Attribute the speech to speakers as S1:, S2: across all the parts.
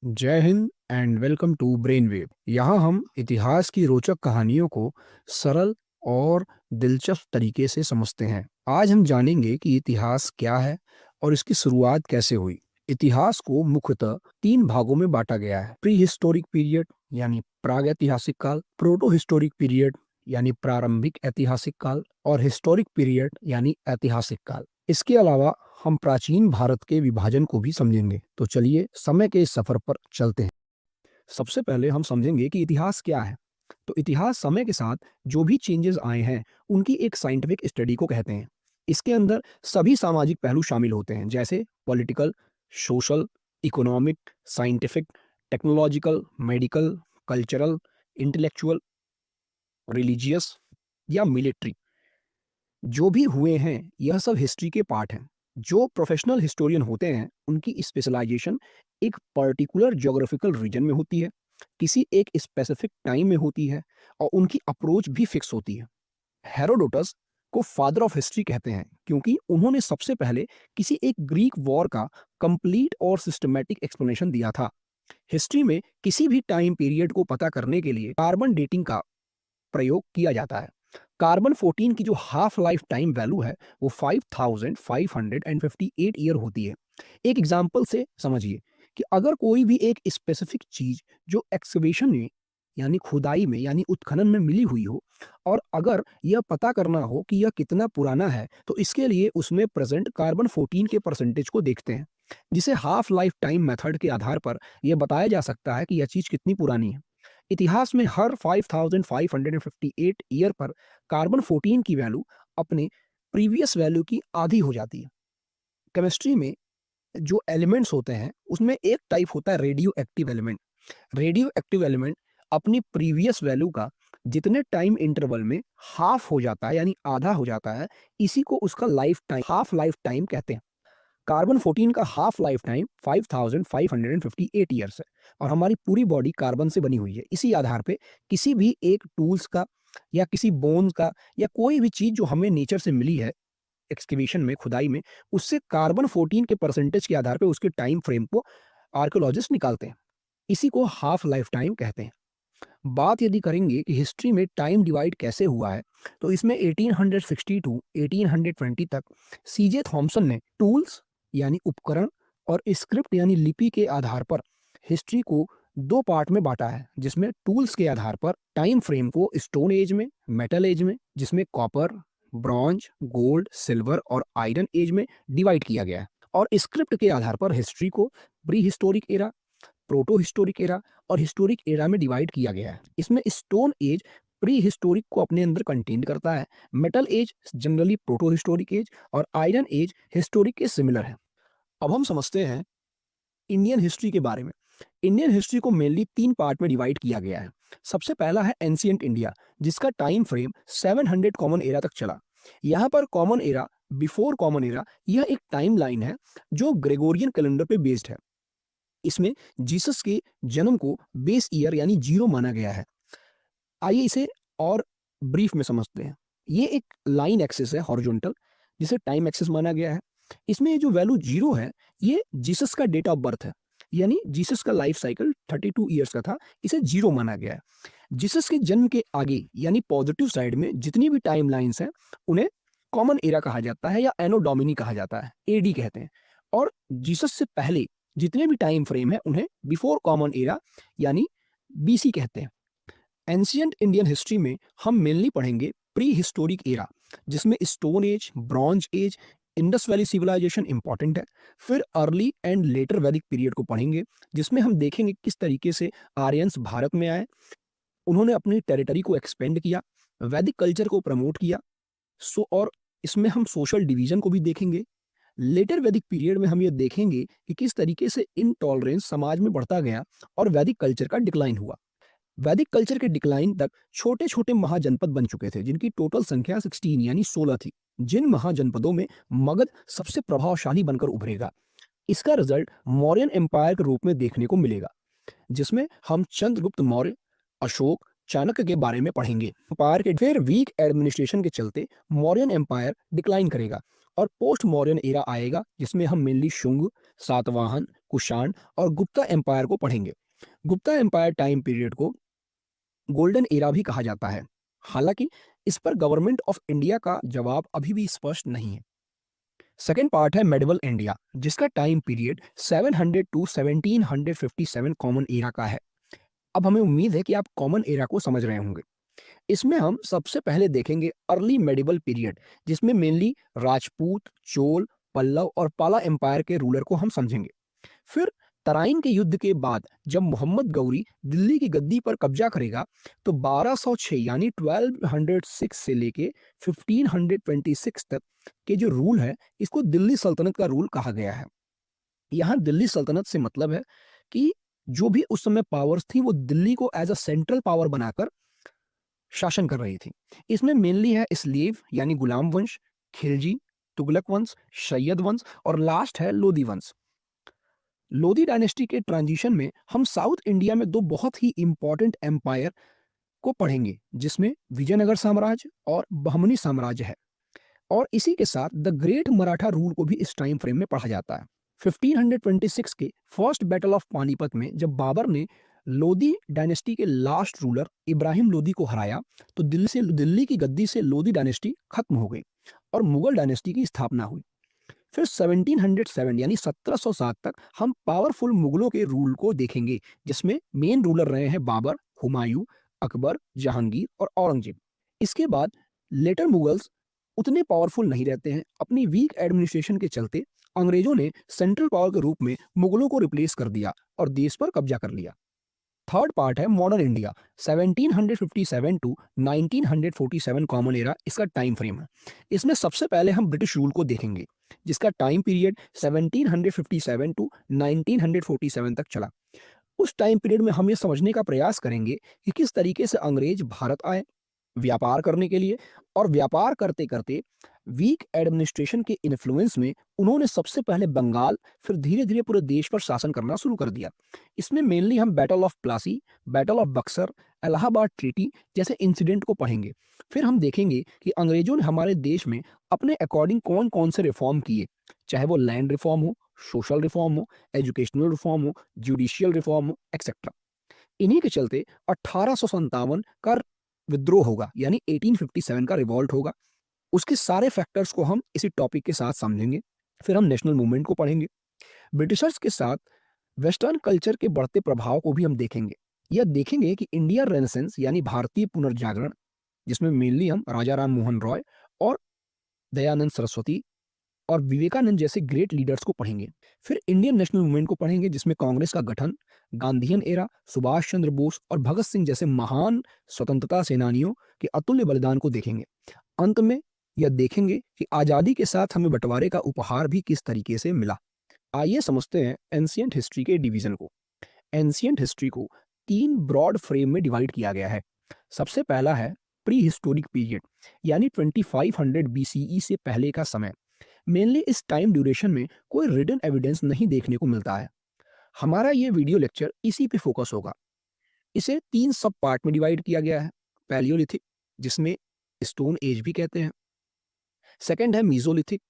S1: जय हिंद and welcome to Brain Wave. यहाँ हम इतिहास की रोचक कहानियों को सरल और दिलचस्प तरीके से समझते हैं। आज हम जानेंगे कि इतिहास क्या है और इसकी शुरुआत कैसे हुई। इतिहास को मुख्यतः तीन भागों में बांटा गया है: प्री हिस्टोरिक पीरियड यानी प्रागैतिहासिक काल, प्रोटो हिस्टोरिक पीरियड यानी प्रारंभिक ऐतिहासिक काल और हिस्टोरिक पीरियड यानी ऐतिहासिक काल। इसके अलावा हम प्राचीन भारत के विभाजन को भी समझेंगे। तो चलिए समय के इस सफर पर चलते हैं। सबसे पहले हम समझेंगे कि इतिहास क्या है। तो इतिहास समय के साथ जो भी चेंजेस आए हैं उनकी एक साइंटिफिक स्टडी को कहते हैं। इसके अंदर सभी सामाजिक पहलू शामिल होते हैं, जैसे political, social, economic, scientific, technological, medical, cultural, intellectual, religious या मिलिट्री। जो भी हुए हैं यह सब हिस्ट्री के पार्ट हैं। जो प्रोफेशनल हिस्टोरियन होते हैं उनकी स्पेशलाइजेशन एक पर्टिकुलर ज्योग्राफिकल रीजन में होती है, किसी एक स्पेसिफिक टाइम में होती है और उनकी अप्रोच भी फिक्स होती है। हेरोडोटस को फादर ऑफ हिस्ट्री कहते हैं क्योंकि उन्होंने सबसे पहले किसी एक ग्रीक वॉर का कंप्लीट और सिस्टमैटिक एक्सप्लेनेशन दिया था। हिस्ट्री में किसी भी टाइम पीरियड को पता करने के लिए कार्बन डेटिंग का प्रयोग किया जाता है। कार्बन 14 की जो हाफ लाइफ टाइम वैल्यू है वो 5558 ईयर होती है। एक एग्जांपल से समझिए कि अगर कोई भी एक स्पेसिफिक चीज जो एक्सकवेशन में यानी खुदाई में यानी उत्खनन में मिली हुई हो और अगर यह पता करना हो कि यह कितना पुराना है, तो इसके लिए उसमें प्रेजेंट कार्बन 14 के परसेंटेज को देखते हैं, जिसे हाफ लाइफ टाइम मेथड के आधार पर यह बताया जा सकता है कि यह चीज कितनी पुरानी है। इतिहास में हर 5558 ईयर पर कार्बन 14 की वैल्यू अपने प्रीवियस वैल्यू की आधी हो जाती है। केमिस्ट्री में जो एलिमेंट्स होते हैं उसमें एक टाइप होता है radio active element. Radio active element अपनी प्रीवियस वैल्यू का जितने टाइम इंटरवल में हाफ हो जाता है यानी आधा हो जाता है, इसी को उसका life time half life time कहते हैं। कार्बन 14 का हाफ लाइफ टाइम 5558 ईयर्स है और हमारी पूरी बॉडी कार्बन से बनी हुई है। इसी आधार पे किसी भी एक टूल्स का या किसी बोन्स का या कोई भी चीज जो हमें नेचर से मिली है एक्सकेवेशन में, खुदाई में, उससे कार्बन 14 के परसेंटेज के आधार पे उसके टाइम फ्रेम को आर्कियोलॉजिस्ट निकालते हैं। इसी को हाफ लाइफ टाइम कहते हैं। बात यदि करेंगे कि हिस्ट्री में टाइम डिवाइड कैसे हुआ है, तो इसमें 1860 टू 1820 तक सीजे थॉमसन ने टूल्स यानी उपकरण और स्क्रिप्ट यानी लिपि के आधार पर हिस्ट्री को दो पार्ट में बांटा है, जिसमें टूल्स के आधार पर टाइम फ्रेम को स्टोन एज में, मेटल एज में जिसमें कॉपर, ब्रॉन्ज, गोल्ड, सिल्वर और आयरन एज में डिवाइड किया गया है, और स्क्रिप्ट के आधार पर हिस्ट्री को pre historic era, proto historic era और हिस्टोरिक एरा में डिवाइड किया गया है। इसमें स्टोन एज प्री हिस्टोरिक को अपने अंदर कंटेन करता है, metal age generally proto historic age और आयरन एज हिस्टोरिक के सिमिलर है। अब हम समझते हैं इंडियन हिस्ट्री के बारे में। इंडियन हिस्ट्री को मेनली तीन पार्ट में डिवाइड किया गया है। सबसे पहला है एंशियंट इंडिया, जिसका टाइम फ्रेम 700 कॉमन एरा तक चला। यहाँ पर common era, before common era, यह एक टाइम लाइन है जो ग्रेगोरियन कैलेंडर पे बेस्ड है। इसमें जीसस के जन्म को बेस ईयर यानी जीरो माना गया है। आइए इसे और ब्रीफ में समझते हैं। ये एक लाइन एक्सिस है हॉरिजॉन्टल, जिसे टाइम एक्सिस माना गया है। इसमें ये जो वैल्यू जीरो है ये जीसस का डेट ऑफ बर्थ है, यानी जीसस का लाइफ साइकिल 32 ईयर्स का था, इसे जीरो माना गया है। जीसस के जन्म के आगे यानी पॉजिटिव साइड में जितनी भी टाइम लाइन्स हैं उन्हें कॉमन एरा कहा जाता है या एनो डोमिनी कहा जाता है, एडी कहते हैं। और जीसस से पहले जितने भी टाइम फ्रेम है उन्हें बिफोर कॉमन एरा यानी बीसी कहते हैं। एंशियंट इंडियन हिस्ट्री में हम मेनली पढ़ेंगे प्री हिस्टोरिक एरा, जिसमें stone age, bronze age, Indus valley civilisation important है। फिर early and later Vedic period को पढ़ेंगे, जिसमें हम देखेंगे किस तरीके से आर्यंस भारत में आए, उन्होंने अपनी टेरिटरी को एक्सपेंड किया, वैदिक कल्चर को प्रमोट किया। और इसमें हम सोशल डिवीजन को भी देखेंगे। लेटर वैदिक पीरियड में हम ये देखेंगे कि किस तरीके से इनटॉलरेंस समाज में बढ़ता गया और वैदिक कल्चर का डिक्लाइन हुआ। वैदिक कल्चर के डिक्लाइन तक छोटे छोटे महाजनपद बन चुके थे, जिनकी टोटल संख्या 16 यानी 16 थी। जिन महाजनपदों में मगध सबसे प्रभावशाली बनकर उभरेगा, इसका रिजल्ट मौर्यन एम्पायर के रूप में देखने को मिलेगा, जिसमें हम चंद्रगुप्त मौर्य, अशोक, चाणक्य के बारे में पढ़ेंगे। एम्पायर के फिर वीक एडमिनिस्ट्रेशन के चलते मौर्यन एम्पायर डिक्लाइन करेगा और पोस्ट मौर्यन एरा आएगा, जिसमें हम मेनली शुंग, सातवाहन, कुषाण और गुप्ता एम्पायर को पढ़ेंगे। गुप्ता एम्पायर टाइम पीरियड को गोल्डन एरा भी कहा जाता है। हालांकि इस पर गवर्नमेंट ऑफ इंडिया का जवाब अभी भी स्पष्ट नहीं है। सेकेंड पार्ट है मेडिवल इंडिया, जिसका time period 700 to 1757 common era का है। अब हमें उम्मीद है कि आप कॉमन एरा को समझ रहे होंगे। इसमें हम सबसे पहले देखेंगे अर्ली मेडिवल पीरियड, जिसमें मेनली राजपूत, चोल, पल्लव और पाला एम्पायर के रूलर को हम समझेंगे। फिर तराइन के युद्ध के बाद जब मोहम्मद गौरी दिल्ली की गद्दी पर कब्जा करेगा, तो 1206 यानी 1206 से लेके 1526 तक के जो रूल है, इसको दिल्ली सल्तनत का रूल कहा गया है। यहाँ दिल्ली सल्तनत से मतलब है कि जो भी उस समय पावर्स थी वो दिल्ली को एज अ सेंट्रल पावर बनाकर शासन कर रही थी। इसमें मेनली है स्लेव यानी गुलाम वंश, खिलजी, तुगलक वंश, सैयद वंश और लास्ट है लोधी वंश। लोधी डायनेस्टी के ट्रांजिशन में हम साउथ इंडिया में दो बहुत ही इंपॉर्टेंट एम्पायर को पढ़ेंगे, जिसमें विजयनगर साम्राज्य और बहमनी साम्राज्य है। और इसी के साथ द ग्रेट मराठा रूल को भी इस टाइम फ्रेम में पढ़ा जाता है। 1526 के फर्स्ट बैटल ऑफ पानीपत में जब बाबर ने लोधी डायनेस्टी के लास्ट रूलर इब्राहिम लोधी को हराया, तो दिल्ली की गद्दी से लोधी डायनेस्टी खत्म हो गई और मुगल डायनेस्टी की स्थापना हुई। फिर 1707 यानी 1707 तक हम पावरफुल मुगलों के रूल को देखेंगे, जिसमें मेन रूलर रहे हैं बाबर, हुमायूं, अकबर, जहांगीर और औरंगजेब। इसके बाद लेटर मुगल्स उतने पावरफुल नहीं रहते हैं। अपनी वीक एडमिनिस्ट्रेशन के चलते अंग्रेजों ने सेंट्रल पावर के रूप में मुगलों को रिप्लेस कर दिया और देश पर कब्जा कर लिया। थर्ड पार्ट है modern India, 1757 to 1947 common era इसका टाइम फ्रेम है। इसमें सबसे पहले हम ब्रिटिश रूल को देखेंगे, जिसका टाइम पीरियड 1757 टू 1947 तक चला। उस टाइम पीरियड में हम ये समझने का प्रयास करेंगे कि किस तरीके से अंग्रेज भारत आए व्यापार करने के लिए, और व्यापार करते करते वीक एडमिनिस्ट्रेशन के इन्फ्लुएंस में उन्होंने सबसे पहले बंगाल, फिर धीरे धीरे पूरे देश पर शासन करना शुरू कर दिया। इसमें मेनली हम battle of Plassey, battle of Buxar, Allahabad treaty जैसे इंसिडेंट को पढ़ेंगे। फिर हम देखेंगे कि अंग्रेजों ने हमारे देश में अपने अकॉर्डिंग कौन कौन से रिफॉर्म किए, चाहे वो लैंड रिफॉर्म हो, सोशल रिफॉर्म हो, एजुकेशनल रिफॉर्म हो, जुडिशियल रिफॉर्म हो, एक्सेट्रा। इन्हीं के चलते 1857 का विद्रोह होगा, यानी 1857 का रिवॉल्ट होगा। उसके सारे फैक्टर्स को हम इसी टॉपिक के साथ समझेंगे। फिर हम नेशनल मूवमेंट को पढ़ेंगे। ब्रिटिशर्स के साथ वेस्टर्न कल्चर के बढ़ते प्रभाव को भी हम देखेंगे। यह देखेंगे कि इंडिया रेनेसेंस यानी भारतीय पुनर्जागरण, जिसमें मेनली हम राजा राम मोहन रॉय और दयानंद सरस्वती और विवेकानंद जैसे ग्रेट लीडर्स को पढ़ेंगे। फिर इंडियन नेशनल मूवमेंट को पढ़ेंगे, जिसमें कांग्रेस का गठन, गांधीयन एरा, सुभाष चंद्र बोस और भगत सिंह जैसे महान स्वतंत्रता सेनानियों के अतुल्य बलिदान को देखेंगे। अंत में यह देखेंगे कि आज़ादी के साथ हमें बंटवारे का उपहार भी किस तरीके से मिला। आइए समझते हैं एंशिएंट हिस्ट्री के डिवीजन को। एंशिएंट हिस्ट्री को 3 ब्रॉड फ्रेम में डिवाइड किया गया है। सबसे पहला है प्री हिस्टोरिक पीरियड, यानी 2500 बीसीई से पहले का समय। मेनली इस टाइम ड्यूरेशन में कोई रिटन एविडेंस नहीं देखने को मिलता है। हमारा ये वीडियो लेक्चर इसी पे फोकस होगा। इसे 3 सब पार्ट में डिवाइड किया गया है। पैलियोलिथिक, जिसमें स्टोन एज भी कहते हैं। सेकंड है मीजोलिथिक,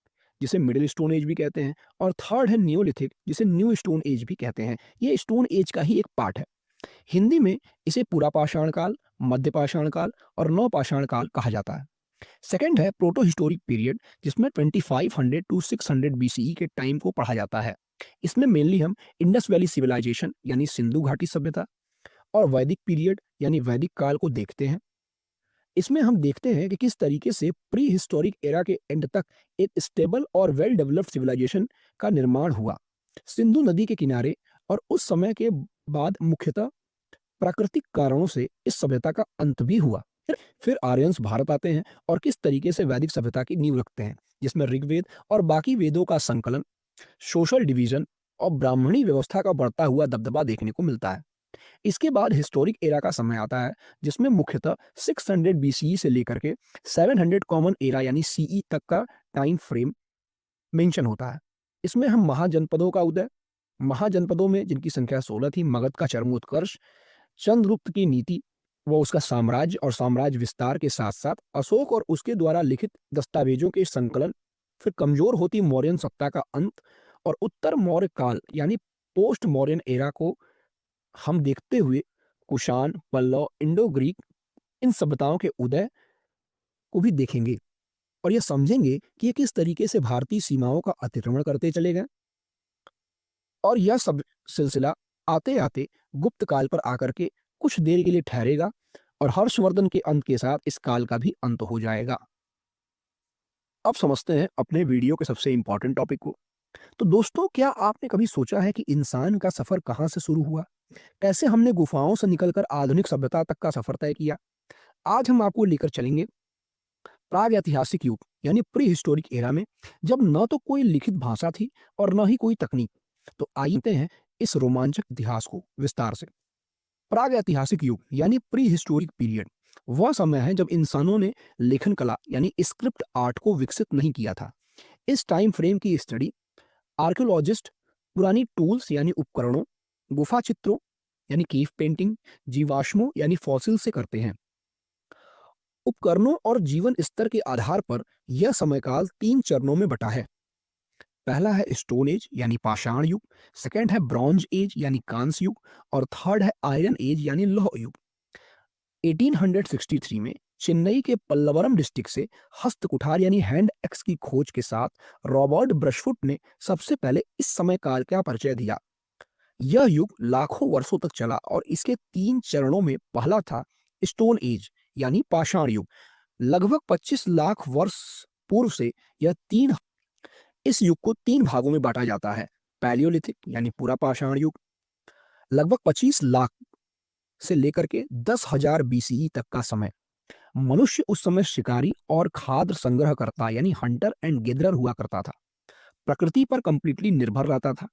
S1: जिसे मिडिल स्टोन एज भी कहते हैं। और थर्ड है नियोलिथिक, जिसे न्यू स्टोन एज भी कहते हैं। ये स्टोन एज का ही एक पार्ट है। हिंदी में इसे पुरा पाषाण काल, मध्य पाषाण काल और नव पाषाण काल कहा जाता है। सेकंड है प्रोटो हिस्टोरिक पीरियड, जिसमें 2500 टू 600 बीसीई के टाइम को पढ़ा जाता है। इसमें मेनली हम इंडस वैली सिविलाइजेशन यानी सिंधु घाटी सभ्यता और वैदिक पीरियड यानी वैदिक काल को देखते हैं। इसमें हम देखते हैं कि किस तरीके से प्री हिस्टोरिक एरा के एंड तक एक स्टेबल और वेल डेवलप्ड सिविलाइजेशन का निर्माण हुआ सिंधु नदी के किनारे, और उस समय के बाद मुख्यतः प्राकृतिक कारणों से इस सभ्यता का अंत भी हुआ। फिर आर्यंस भारत आते हैं और किस तरीके से वैदिक सभ्यता की नींव रखते हैं, जिसमें ऋग्वेद और बाकी वेदों का संकलन, सोशल डिवीजन और ब्राह्मणी व्यवस्था का बढ़ता हुआ दबदबा देखने को मिलता है। इसके बाद हिस्टोरिक एरा का समय आता है, जिसमें मुख्यतः 600 बीसीई से लेकर के 700 कॉमन एरा यानी सीई तक का टाइम फ्रेम मेंशन होता है। इसमें हम महाजनपदों का उदय, महाजनपदों में जिनकी संख्या 16 थी, मगध का चरमोत्कर्ष, चंद्रगुप्त की नीति व उसका साम्राज्य और साम्राज्य विस्तार के साथ साथ अशोक और उसके द्वारा लिखित दस्तावेजों के संकलन, फिर कमजोर होती मौर्यन सत्ता का अंत और उत्तर मौर्य काल यानी पोस्ट मॉडर्न एरा को हम देखते हुए कुषाण, पल्लव, इंडो ग्रीक इन सभ्यताओं के उदय को भी देखेंगे और ये समझेंगे कि ये किस तरीके से भारतीय सीमाओं का अतिक्रमण करते चले गए और यह सब सिलसिला आते-आते गुप्त काल पर आकर के कुछ देर के लिए ठहरेगा और हर्षवर्धन के अंत के साथ इस काल का भी अंत हो जाएगा। अब समझते हैं अपने वीडियो के सबसे इम्पोर्टेंट टॉपिक को। तो दोस्तों, क्या आपने कभी सोचा है कि इंसान का सफर कहाँ से शुरू हुआ? कैसे हमने गुफाओं से निकलकर आधुनिक सभ्यता तक का सफर तय किया? आज हम आपको लेकर चलेंगे प्रागैतिहासिक युग यानी प्री हिस्टोरिक एरा में, जब न तो कोई लिखित भाषा थी और न ही कोई तकनीक। तो आइए हैं इस रोमांचक इतिहास को विस्तार से। प्रागैतिहासिक युग यानी प्री हिस्टोरिक पीरियड वह समय है जब इंसानों ने लेखन कला यानी स्क्रिप्ट आर्ट को विकसित नहीं किया था। इस टाइम फ्रेम की स्टडी आर्कियोलॉजिस्ट पुरानी टूल्स यानी उपकरणों, गुफा चित्रों यानी केव पेंटिंग, जीवाश्मों यानी फॉसिल से करते हैं। उपकरणों और जीवन स्तर के आधार पर यह समयकाल 3 चरणों में बटा है। पहला है स्टोन एज यानी पाषाण युग, सेकंड है ब्रॉन्ज एज यानी कांस्य युग और थर्ड है आयरन एज यानी लौह युग। 1863 में चेन्नई के पल्लवरम डिस्ट्रिक्ट से हस्तकुठार यानी हैंड एक्स की खोज के साथ रॉबर्ट ब्रशफुट ने सबसे पहले इस समय काल का परिचय दिया। यह युग लाखों वर्षों तक चला और इसके 3 चरणों में पहला था स्टोन एज यानी पाषाण युग। लगभग 25 लाख वर्ष पूर्व से यह तीन इस युग को 3 भागों में बांटा जाता है। पैलियोलिथिक यानी पूरा पाषाण युग लगभग 25 लाख से लेकर के 10,000 बीसीई तक का समय। मनुष्य उस समय शिकारी और खाद्य संग्रह करता यानी हंटर एंड गैदरर हुआ करता था। प्रकृति पर कंप्लीटली निर्भर रहता था।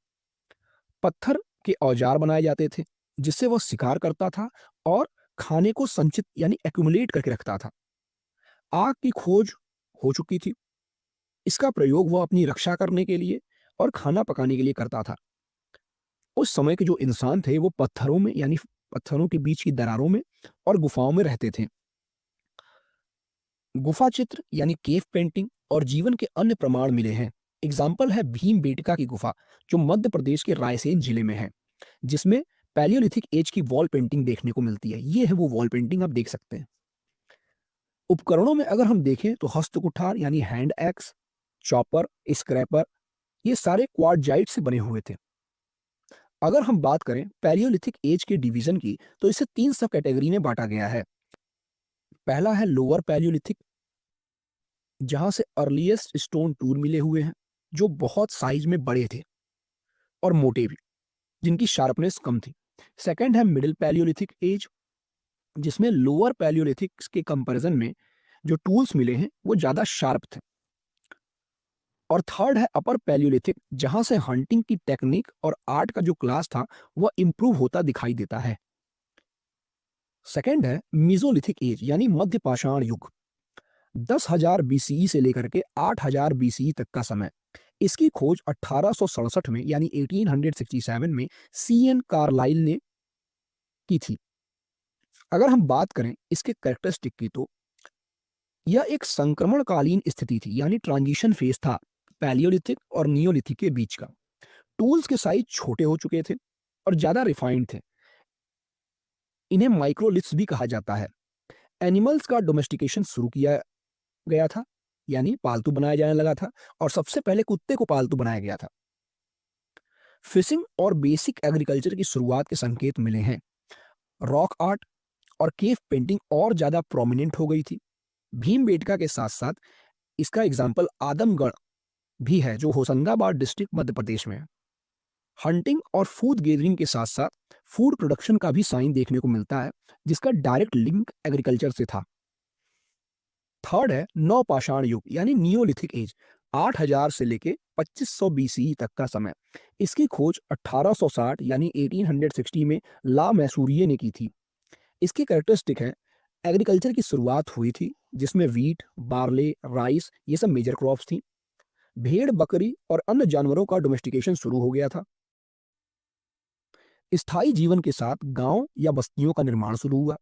S1: पत्थर के औजार बनाए जाते थे जिससे वह शिकार करता था और खाने को संचित यानी एक्यूमुलेट करके रखता था। आग की खोज हो चुकी थी। इसका प्रयोग वह अपनी रक्षा करने के लिए और खाना पकाने के लिए करता था। उस समय के जो इंसान थे वो पत्थरों में यानी पत्थरों के बीच की दरारों में और गुफाओं में रहते थे। गुफा चित्र यानी केव पेंटिंग और जीवन के अन्य प्रमाण मिले हैं। एग्जाम्पल है भीमबेटका की गुफा जो मध्य प्रदेश के रायसेन जिले में है, जिसमें पैलियोलिथिक एज की वॉल पेंटिंग देखने को मिलती है। ये है वो वॉल पेंटिंग, आप देख सकते हैं। उपकरणों में अगर हम देखें तो हस्तकुठार यानी हैंड एक्स, चॉपर, स्क्रैपर ये सारे क्वार्टजाइट से बने हुए थे। अगर हम बात करें पैलियोलिथिक एज के डिवीजन की तो इसे 3 सब कैटेगरी में बांटा गया है। पहला है लोअर पैलियोलिथिक, जहां से अर्लीस्ट स्टोन टूल मिले हुए हैं जो बहुत साइज में बड़े थे और मोटे भी, जिनकी शार्पनेस कम थी। सेकंड है मिडिल पैलियोलिथिक एज, जिसमें लोअर पैलियोलिथिक के कंपैरिजन में जो टूल्स मिले हैं वो ज्यादा शार्प थे। और थर्ड है अपर पैलियोलिथिक, जहां से हंटिंग की टेक्निक और आर्ट का जो क्लास था वह इंप्रूव होता दिखाई देता है। सेकंड है मीजोलिथिक एज यानी मध्य पाषाण युग, 10,000 बीसीई से लेकर के 8,000 बीसीई तक का समय। इसकी खोज 1867 में यानी 1867 में सीएन कार्लाइल ने की थी। अगर हम बात करें इसके कैरेक्टरिस्टिक की तो यह एक संक्रमणकालीन स्थिति थी यानी ट्रांजिशन फेज था पैलियोलिथिक और नियोलिथिक के बीच का। टूल्स के साइज छोटे हो चुके थे और ज्यादा रिफाइंड थे। इन्हें माइक्रोलिथ्स भी कहा जाता है। एनिमल्स का डोमेस्टिकेशन शुरू किया गया था यानी पालतू बनाया जाने लगा था और सबसे पहले कुत्ते को पालतू बनाया गया था। फिशिंग और बेसिक एग्रीकल्चर की शुरुआत के संकेत मिले हैं। रॉक आर्ट और केव पेंटिंग और ज्यादा प्रोमिनेंट हो गई थी। भीमबेटका के साथ साथ इसका एग्जाम्पल आदमगढ़ भी है जो होशंगाबाद डिस्ट्रिक्ट मध्य प्रदेश में है। हंटिंग और फूड गैदरिंग के साथ साथ फूड प्रोडक्शन का भी साइन देखने को मिलता है जिसका डायरेक्ट लिंक एग्रीकल्चर से था। थर्ड है नवपाषाण युग यानी नियोलिथिक एज, 8,000 से लेके 2500 बीसीई तक का समय। इसकी खोज 1860 यानी 1860 में ला मैसूरिये ने की थी। इसकी कैरेक्टरिस्टिक है एग्रीकल्चर की शुरुआत हुई थी जिसमें वीट, बार्ले, राइस ये सब मेजर क्रॉप्स थी। भेड़, बकरी और अन्य जानवरों का डोमेस्टिकेशन शुरू हो गया था। स्थायी जीवन के साथ गांव या बस्तियों का निर्माण शुरू हुआ।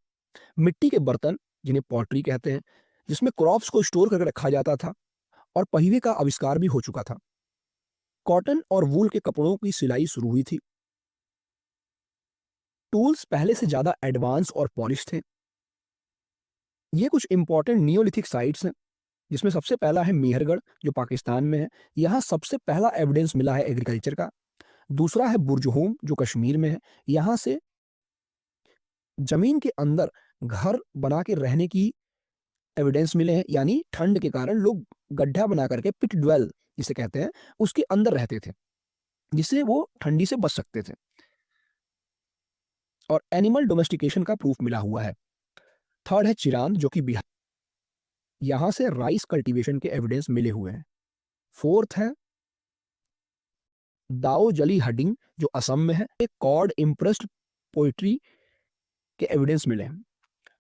S1: मिट्टी के बर्तन जिन्हें पॉटरी कहते हैं, जिसमें क्रॉप्स को स्टोर करके रखा जाता था, और पहिए का आविष्कार भी हो चुका था। कॉटन और वूल के कपड़ों की सिलाई शुरू हुई थी। टूल्स पहले से ज़्यादा एडवांस और पॉलिश थे। ये कुछ इंपॉर्टेंट नियोलिथिक साइट्स हैं, जिसमें सबसे पहला है मेहरगढ़, जो पाकिस्तान में है। यहाँ सबसे पहला एविडेंस मिला है एग्रीकल्चर का। दूसरा है बुर्जहोम, जो कश्मीर में है। यहाँ से ज़मीन के अंदर घर बना के रहने की एविडेंस मिले हैं, यानी ठंड के कारण लोग गड्ढा बना करके पिट ड्वेल जिसे कहते हैं, उसके अंदर रहते थे, जिससे वो ठंडी से बच सकते थे। और एनिमल डोमेस्टिकेशन का प्रूफ मिला हुआ है। थर्ड है चिरांद, जो कि बिहार, यहाँ से राइस कल्टीवेशन के एविडेंस मिले हुए हैं। फोर्थ है दाओ जली हडिंग, जो असम में है। एक कॉर्ड इम्प्रेस्ड पोइट्री के एविडेंस मिले हैं।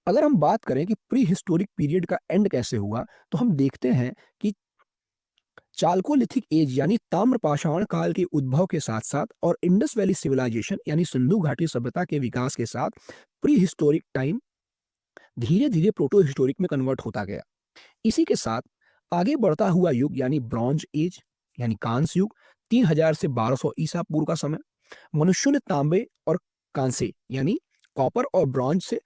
S1: अगर हम बात करें कि प्री हिस्टोरिक पीरियड का एंड कैसे हुआ, तो हम देखते हैं कि चाल्कोलिथिक एज यानी ताम्रपाषाण काल के उद्भव के साथ साथ और इंडस वैली सिविलाइजेशन यानी सिंधु घाटी सभ्यता के विकास के साथ प्री हिस्टोरिक टाइम धीरे धीरे प्रोटो हिस्टोरिक में कन्वर्ट होता गया। इसी के साथ आगे बढ़ता हुआ युग यानी ब्रॉन्ज एज यानी कांस्य युग, 3000 से 1200 ईसा पूर्व का समय। मनुष्यों ने तांबे और कांसे यानी कॉपर और ब्रॉन्ज से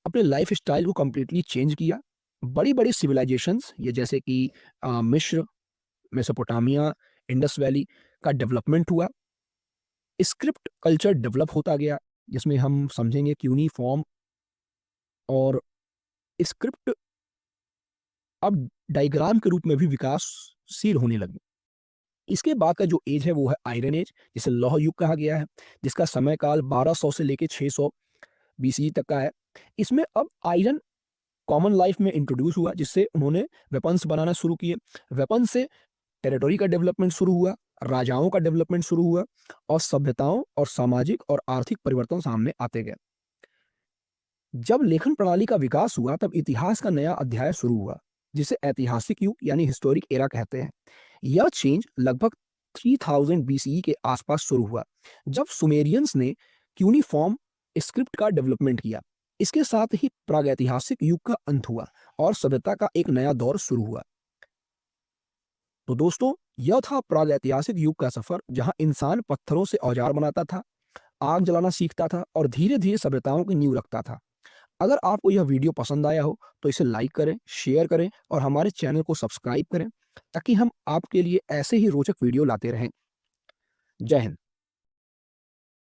S1: अपने लाइफ स्टाइल को कंप्लीटली चेंज किया। बड़ी बड़ी सिविलाइजेशंस ये जैसे कि मिस्र, मेसोपोटामिया, इंडस वैली का डेवलपमेंट हुआ। स्क्रिप्ट कल्चर डेवलप होता गया, जिसमें हम समझेंगे क्यूनिफॉर्म और स्क्रिप्ट अब डायग्राम के रूप में भी विकासशील होने लगी। इसके बाद का जो एज है वो है आयरन एज, जिसे लौह युग कहा गया है, जिसका समय काल 1200 से लेके 600 बीसी तक का है। इसमें अब आयरन कॉमन लाइफ में इंट्रोड्यूस हुआ, जिससे उन्होंने वेपन्स बनाना शुरू किए। वेपन से टेरिटरी का डेवलपमेंट शुरू हुआ, राजाओं का डेवलपमेंट शुरू हुआ और सभ्यताओं और सामाजिक और आर्थिक परिवर्तन सामने आते गए। जब लेखन प्रणाली का विकास हुआ तब इतिहास का नया अध्याय शुरू हुआ, जिसे ऐतिहासिक युग यानी हिस्टोरिक एरा कहते हैं। यह चेंज लगभग 3000 बीसीई के आसपास शुरू हुआ, जब सुमेरियंस ने क्यूनिफॉर्म स्क्रिप्ट का डेवलपमेंट किया। इसके साथ ही प्रागैतिहासिक युग का अंत हुआ और सभ्यता का एक नया दौर शुरू हुआ। तो दोस्तों, यह था प्रागैतिहासिक युग का सफर, जहां इंसान पत्थरों से औजार बनाता था, आग जलाना सीखता था और धीरे धीरे सभ्यताओं की नींव रखता था। अगर आपको यह वीडियो पसंद आया हो तो इसे लाइक करें, शेयर करें और हमारे चैनल को सब्सक्राइब करें, ताकि हम आपके लिए ऐसे ही रोचक वीडियो लाते रहें। जय हिंद।